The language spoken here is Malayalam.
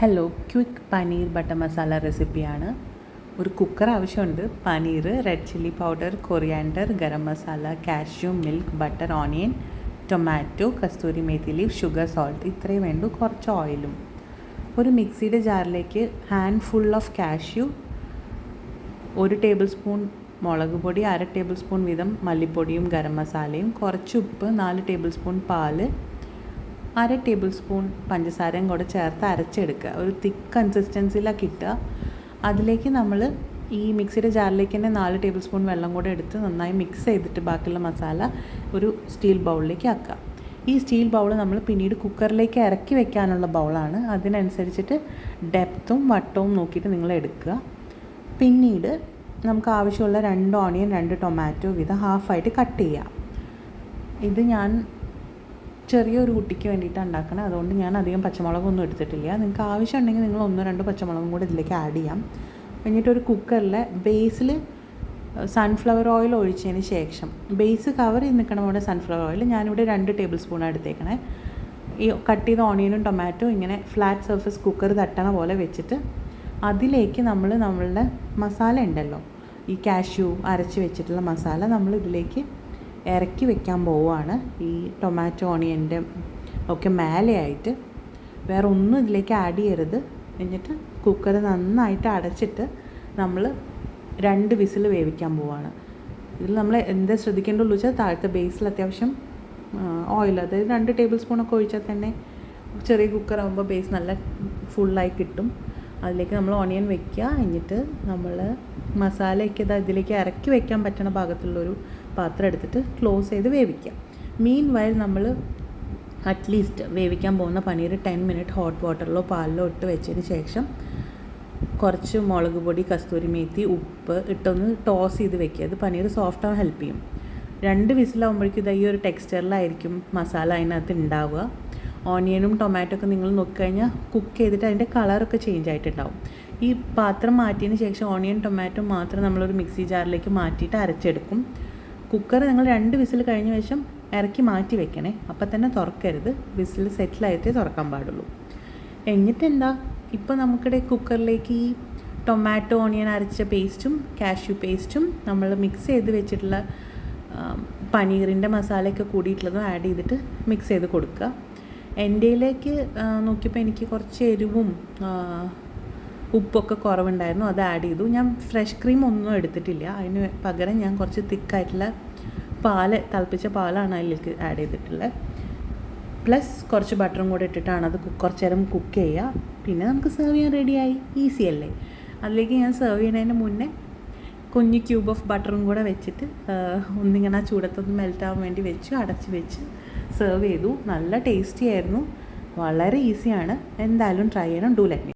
Hello, quick paneer butter masala റെസിപ്പിയാണ്. ഒരു കുക്കർ ആവശ്യമുണ്ട്. Paneer, red chilli powder, coriander, garam masala, cashew, milk, butter, onion, tomato, kasuri methi leaf, sugar, salt ഇത്രയും വേണ്ടു. കുറച്ച് ഓയിലും. ഒരു മിക്സിയുടെ ജാറിലേക്ക് handful of cashew, 1 tablespoon മുളക് പൊടി, 1/2 ടേബിൾ സ്പൂൺ വീതം മല്ലിപ്പൊടിയും ഗരം മസാലയും, കുറച്ച് ഉപ്പ്, 4 ടേബിൾ സ്പൂൺ പാല്, 1/2 ടേബിൾ സ്പൂൺ പഞ്ചസാരയും കൂടെ ചേർത്ത് അരച്ചെടുക്കുക. ഒരു തിക്ക് കൺസിസ്റ്റൻസിയിലാണ് കിട്ടുക. അതിലേക്ക് നമ്മൾ ഈ മിക്സിയുടെ ജാറിലേക്ക് തന്നെ 4 ടേബിൾ സ്പൂൺ വെള്ളം കൂടെ എടുത്ത് നന്നായി മിക്സ് ചെയ്തിട്ട് ബാക്കിയുള്ള മസാല ഒരു സ്റ്റീൽ ബൗളിലേക്ക് ആക്കുക. ഈ സ്റ്റീൽ ബൗൾ നമ്മൾ പിന്നീട് കുക്കറിലേക്ക് ഇറക്കി വെക്കാനുള്ള ബൗളാണ്. അതിനനുസരിച്ചിട്ട് ഡെപ്തും വട്ടവും നോക്കിയിട്ട് നിങ്ങൾ എടുക്കുക. പിന്നീട് നമുക്ക് ആവശ്യമുള്ള 2 ഓണിയൻ, 2 ടൊമാറ്റോ വീതം ഹാഫായിട്ട് കട്ട് ചെയ്യാം. ഇത് ഞാൻ ചെറിയൊരു കുട്ടിക്ക് വേണ്ടിയിട്ടാണ് ഉണ്ടാക്കുന്നത്. അതുകൊണ്ട് ഞാൻ അധികം പച്ചമുളകൊന്നും എടുത്തിട്ടില്ല. നിങ്ങൾക്ക് ആവശ്യമുണ്ടെങ്കിൽ നിങ്ങൾ 1-2 പച്ചമുളകും കൂടി ഇതിലേക്ക് ആഡ് ചെയ്യാം. എന്നിട്ടൊരു കുക്കറിൽ ബേസിൽ സൺഫ്ലവർ ഓയിൽ ഒഴിച്ചതിന് ശേഷം ബേസ് കവർ ചെയ്ത് നിൽക്കണം. ഇവിടെ സൺഫ്ലവർ ഓയിൽ ഞാനിവിടെ 2 ടേബിൾ സ്പൂൺ എടുത്തേക്കണേ. ഈ കട്ട് ചെയ്ത ഓണിയനും ടൊമാറ്റോ ഇങ്ങനെ ഫ്ലാറ്റ് സർഫസ് കുക്കർ തട്ടണ പോലെ വെച്ചിട്ട് അതിലേക്ക് നമ്മളുടെ മസാല ഉണ്ടല്ലോ, ഈ കാഷ്യൂ അരച്ച് വെച്ചിട്ടുള്ള മസാല നമ്മൾ ഇതിലേക്ക് ഇറക്കി വെക്കാൻ പോവുകയാണ്. ഈ ടൊമാറ്റോ ഓണിയൻ്റെ ഒക്കെ മേലെയായിട്ട് വേറെ ഒന്നും ഇതിലേക്ക് ആഡ് ചെയ്യരുത്. എന്നിട്ട് കുക്കർ നന്നായിട്ട് അടച്ചിട്ട് നമ്മൾ 2 വിസിൽ വേവിക്കാൻ പോവുകയാണ്. ഇതിൽ നമ്മൾ എന്താ ശ്രദ്ധിക്കേണ്ടുള്ളൂ വെച്ചാൽ താഴത്തെ ബേസിൽ അത്യാവശ്യം ഓയിൽ, അതായത് 2 ടേബിൾ സ്പൂണൊക്കെ ഒഴിച്ചാൽ തന്നെ ചെറിയ കുക്കറാകുമ്പോൾ ബേസ് നല്ല ഫുള്ളായി കിട്ടും. അതിലേക്ക് നമ്മൾ ഓണിയൻ വെക്കുക. എന്നിട്ട് നമ്മൾ മസാലയൊക്കെ ഇതിലേക്ക് ഇറക്കി വെക്കാൻ പറ്റുന്ന ഭാഗത്തുള്ളൊരു പാത്രം എടുത്തിട്ട് ക്ലോസ് ചെയ്ത് വേവിക്കുക. മീൻ വയൽ നമ്മൾ അറ്റ്ലീസ്റ്റ് വേവിക്കാൻ പോകുന്ന പനീർ 10 മിനിറ്റ് ഹോട്ട് വാട്ടറിലോ പാലിലോ ഇട്ട് വെച്ചതിന് ശേഷം കുറച്ച് മുളക് പൊടി, കസ്തൂരി മേത്തി, ഉപ്പ് ഇട്ടൊന്ന് ടോസ് ചെയ്ത് വെക്കുക. അത് പനീർ സോഫ്റ്റ് ആവാൻ ഹെൽപ്പ് ചെയ്യും. 2 വിസിലാകുമ്പോഴേക്കും ഇത് ഈ ഒരു ടെക്സ്ചറിലായിരിക്കും മസാല അതിനകത്ത് ഉണ്ടാവുക. ഓണിയനും ടൊമാറ്റോ ഒക്കെ നിങ്ങൾ നോക്കിക്കഴിഞ്ഞാൽ കുക്ക് ചെയ്തിട്ട് അതിൻ്റെ കളറൊക്കെ ചേഞ്ച് ആയിട്ടുണ്ടാവും. ഈ പാത്രം മാറ്റിയതിന് ശേഷം ഓണിയൻ ടൊമാറ്റോ മാത്രം നമ്മളൊരു മിക്സി ജാറിലേക്ക് മാറ്റിയിട്ട് അരച്ചെടുക്കും. കുക്കർ നിങ്ങൾ 2 വിസിൽ കഴിഞ്ഞ ശേഷം ഇറക്കി മാറ്റി വെക്കണേ. അപ്പം തന്നെ തുറക്കരുത്. വിസിൽ സെറ്റിലായിട്ടേ തുറക്കാൻ പാടുള്ളൂ. എന്നിട്ട് എന്താ, ഇപ്പോൾ നമുക്കിടെ കുക്കറിലേക്ക് ഈ ടൊമാറ്റോ ഓണിയൻ അരച്ച പേസ്റ്റും കാഷ്യൂ പേസ്റ്റും നമ്മൾ മിക്സ് ചെയ്ത് വെച്ചിട്ടുള്ള പനീറിൻ്റെ മസാലയൊക്കെ കൂടിയിട്ടുള്ളതും ആഡ് ചെയ്തിട്ട് മിക്സ് ചെയ്ത് കൊടുക്കുക. എൻ്റെയിലേക്ക് നോക്കിയപ്പോൾ എനിക്ക് കുറച്ച് എരിവും ഉപ്പൊക്കെ കുറവുണ്ടായിരുന്നു. അത് ആഡ് ചെയ്തു. ഞാൻ ഫ്രഷ് ക്രീം ഒന്നും എടുത്തിട്ടില്ല. അതിന് പകരം ഞാൻ കുറച്ച് തിക്കായിട്ടുള്ള തിളപ്പിച്ച പാലാണ് അതിലേക്ക് ആഡ് ചെയ്തിട്ടുള്ളത്. പ്ലസ് കുറച്ച് ബട്ടറും കൂടെ ഇട്ടിട്ടാണ് അത് കുറച്ച് നേരം കുക്ക് ചെയ്യുക. പിന്നെ നമുക്ക് സെർവ് ചെയ്യാൻ റെഡിയായി. ഈസി അല്ലേ? അതിലേക്ക് ഞാൻ സെർവ് ചെയ്യുന്നതിന് മുന്നേ കുഞ്ഞ് ക്യൂബ് ഓഫ് ബട്ടറും കൂടെ വെച്ചിട്ട് ഒന്നിങ്ങനെ ആ ചൂടത്തൊന്ന് മെൽറ്റാവാൻ വേണ്ടി വെച്ച് അടച്ച് വെച്ച് സെർവ് ചെയ്തു. നല്ല ടേസ്റ്റി ആയിരുന്നു. വളരെ ഈസിയാണ്. എന്തായാലും ട്രൈ ചെയ്യണം. Do let me